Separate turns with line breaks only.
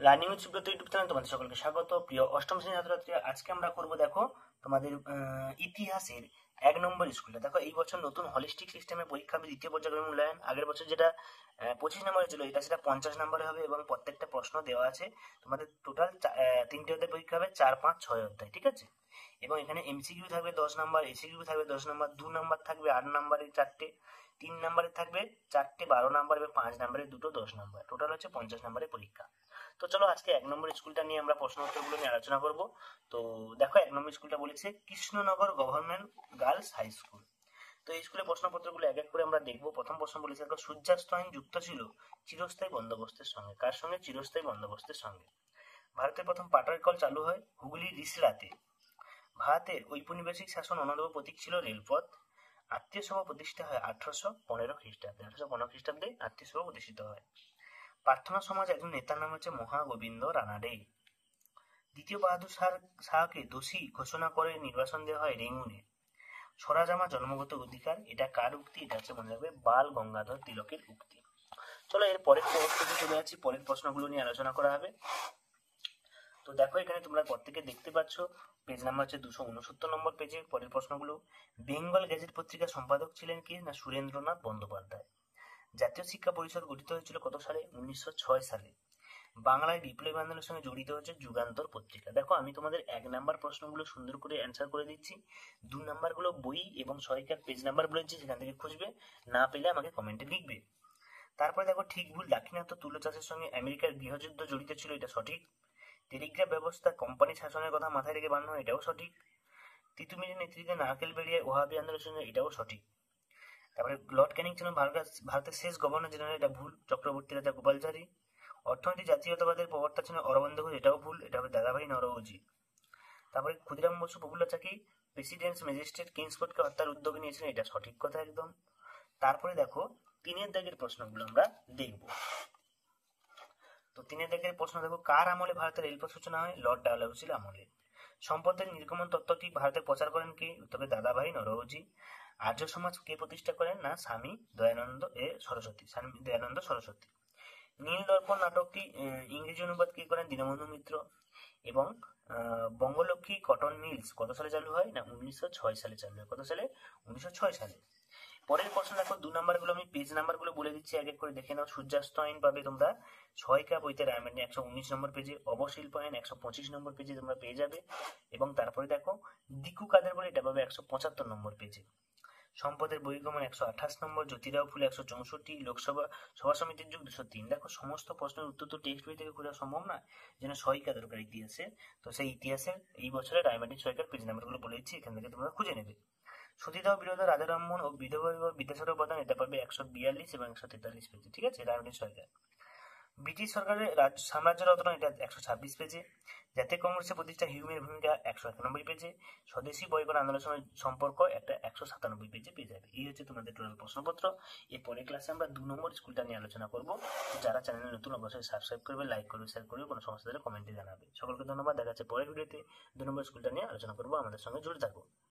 Learning with Subrata YouTube channel তোমাদের সকলকে স্বাগত। প্রিয় অষ্টম শ্রেণীর ছাত্রছাত্রীরা, আজকে আমরা করব দেখো তোমাদের ইতিহাসের 1 নম্বর স্কুলটা। দেখো এই বছর নতুন হলিস্টিক সিস্টেমে পরীক্ষা হবে, দ্বিতীয় পর্যায়ের মূল্যায়ন। আগের বছর যেটা 25 নম্বরে ছিল, এটা সেটা 50 নম্বরে হবে এবং প্রত্যেকটা প্রশ্ন দেওয়া আছে। তোমাদের টোটাল 3টে অধ্যায় পরীক্ষা হবে, 4, 5, 6 অধ্যায়, ঠিক আছে। এবং এখানে এমসিকিউ থাকবে 10 নম্বর, এসিকিউ থাকবে 10 নম্বর, 2 নম্বর থাকবে 8 নম্বরের 4টে, 3 নম্বরে থাকবে 4টে 12 নম্বর এবং 5 নম্বরের দুটো 10 নম্বর। টোটাল হচ্ছে 50 নম্বরের পরীক্ষা। তো চলো আজকে 1 নম্বর স্কুলটা নিয়ে আমরা প্রশ্ন উত্তরগুলো নিয়ে আলোচনা করব। তো দেখো 1 নম্বর স্কুলটা বলেছে Krishnanagar government girls high school. তো এই স্কুলের প্রশ্নপত্রগুলো এক এক করে আমরা দেখবো। প্রথম প্রশ্ন বলেছে দেখো, সূর্যাস্তায়ন যুক্ত ছিল চিরস্থায়ী বন্দোবস্তের সঙ্গে। কার সঙ্গে? চিরস্থায়ী বন্দোবস্তের সঙ্গে। ভারতের প্রথম পাটার কল চালু হয় হুগলির রিসলাতে। ভারতের ঔপনিবেশিক শাসন অন্যতম প্রতীক ছিল রেলপথ। আত্মীয় সভা প্রতিষ্ঠা হয় 1815 খ্রিস্টাব্দে। 1815 খ্রিস্টাব্দে আত্মীয় সভা প্রতিষ্ঠিত হয়। প্রার্থনা সমাজ একজন নেতার নাম হচ্ছে মহাগোবিন্দ রানাডে। দ্বিতীয় বাহাদুর শাহকে দোষী ঘোষণা করে নির্বাসন দেওয়া হয় রেঙ্গুনে। স্বরাজ আমার জন্মগত অধিকার, এটা কার উক্তি? এটা হচ্ছে মনে রাখবে বাল গঙ্গাধর তিলকের উক্তি। চলো এর পরের প্রশ্নে চলে যাচ্ছি, পরের প্রশ্নগুলো নিয়ে আলোচনা করা হবে। তো দেখো এখানে তোমরা প্রত্যেকে দেখতে পাচ্ছ, পেজ নাম্বার হচ্ছে 269 নম্বর পেজে পরের প্রশ্নগুলো। বেঙ্গল গেজেট পত্রিকার সম্পাদক ছিলেন কি? না সুরেন্দ্রনাথ বন্দ্যোপাধ্যায়। জাতীয় শিক্ষা পরিষদ গঠিত হয়েছিল কত সালে? 1906 সালে। বাংলায় বিপ্লবী আন্দোলনের সঙ্গে জড়িত হচ্ছে যুগান্তর পত্রিকা। দেখো আমি তোমাদের 1 নম্বর প্রশ্নগুলো সুন্দর করে অ্যান্সার করে দিচ্ছি, 2 নম্বরগুলো বই এবং সহায়িকার পেজ নাম্বার বলেছি, সেখান থেকে খুঁজবে, না পেলে আমাকে কমেন্টে লিখবে। তারপরে দেখো ঠিক ভুল, দাক্ষিণাত্য তুলো চাষের সঙ্গে আমেরিকার গৃহযুদ্ধ জড়িত ছিল, এটা সঠিক। টেলিগ্রাফ ব্যবস্থা কোম্পানি শাসনের কথা মাথায় রেখে বানানো হয়, এটাও সঠিক। তিতুমিরের নেতৃত্বে নারকেল বেরিয়ে ওহাবি আন্দোলনের সঙ্গে, এটাও সঠিক। তারপরে লর্ড ক্যানিং ছিলেন ভারতের শেষ গভর্নর জেনারেল, এটা ভুল। চক্রবর্তী রাজা গোপালচারী। অর্থনীতি জাতীয়তাবাদের প্রবর্তক ছিলেন অরবিন্দ ঘোষ, এটাও ভুল, এটা হবে দাদাভাই নওরোজি। তারপরে ক্ষুদিরাম বসু প্রফুল্ল চাকি প্রেসিডেন্টস ম্যাজিস্ট্রেট কিংসফোর্ডকে হত্যার উদ্যোগ নিয়েছিলেন, এটা সঠিক কথা একদম। তারপরে দেখো 3-এর দাগের প্রশ্নগুলো আমরা দেখব। তো 3-এর দাগের প্রশ্ন দেখো, কার আমলে ভারতের রেলপথ সূচনা হয়? লর্ড ডালহৌসির আমলে। সম্পদের নির্গমন তত্ত্বটি ভারতে প্রচার করেন কে? তবে দাদাভাই নওরোজি। আর্য সমাজ কে প্রতিষ্ঠা করেন? না স্বামী দয়ানন্দ সরস্বতী। নীল দর্পণ নাটকটি ইংরেজি অনুবাদ কে করেন? দীনবন্ধু মিত্র। এবং বঙ্গলক্ষ্মী কটন মিলস কত সালে চালু হয়? না 1906 সালে চালু হয়। কত সালে? 1906 সালে। পরের প্রশ্ন দেখো, 2 নম্বরগুলো আমি পেজ নাম্বারগুলো বলে দিচ্ছি, এক এক করে দেখে নাও। সূর্যাস্তায়ন পাবে তোমরা সহায়িকা বইতে রায়মার্টিন 119 নম্বর পেজে, অবশিল্পায়ন 125 নম্বর পেজে তোমরা পেয়ে যাবে। এবং তারপরে দেখো দিকু কাদের বলে, এটা পাবে 175 নম্বর পেজে। সম্পদের বহির্গমন 128 নম্বর, জ্যোতিরাও ফুলে 164, লোকসভা সভা সমিতির যুগ 203। দেখো সমস্ত প্রশ্নের উত্তর তো টেক্সট বই থেকে খোঁজা সম্ভব না, যেন সহায়িকা দরকার ইতিহাসে। তো সেই ইতিহাসের এই বছরের রায়মার্টিন সহায়িকার পেজ নাম্বারগুলো বলে দিচ্ছি, এখান থেকে তোমরা খুঁজে নেবে। সতীদাহ বিরোধ রাজারামমোহন ও বিধবা বিদ্যাসাগর প্রধান, এটা পাবে 142 এবং 143 পেজে, ঠিক আছে, রায়মার্টিন সহায়িকা। ব্রিটিশ সরকারের সাম্রাজ্য রত্ন, এটা 126 পেজে। জাতীয় কংগ্রেসের প্রতিষ্ঠা হিউমের ভূমিকা 191 পেজে। স্বদেশী বয়কট আন্দোলনের সময় সম্পর্ক একটা 197 পেজে পেয়ে যাবে। এই হচ্ছে তোমাদের টোটাল প্রশ্নপত্র। এর পরের ক্লাসে আমরা 2 নম্বর স্কুলটা নিয়ে আলোচনা করবো। যারা চ্যানেলে নতুন অবশ্যই সাবস্ক্রাইব করবে, লাইক করবে, শেয়ার করবে, কোনো সমস্যা হলে কমেন্টে জানাবে। সকলকে ধন্যবাদ, দেখা যাচ্ছে পরের ভিডিওতে 2 নম্বর স্কুলটা নিয়ে আলোচনা করবো। আমাদের সঙ্গে জুড়ে থাকো।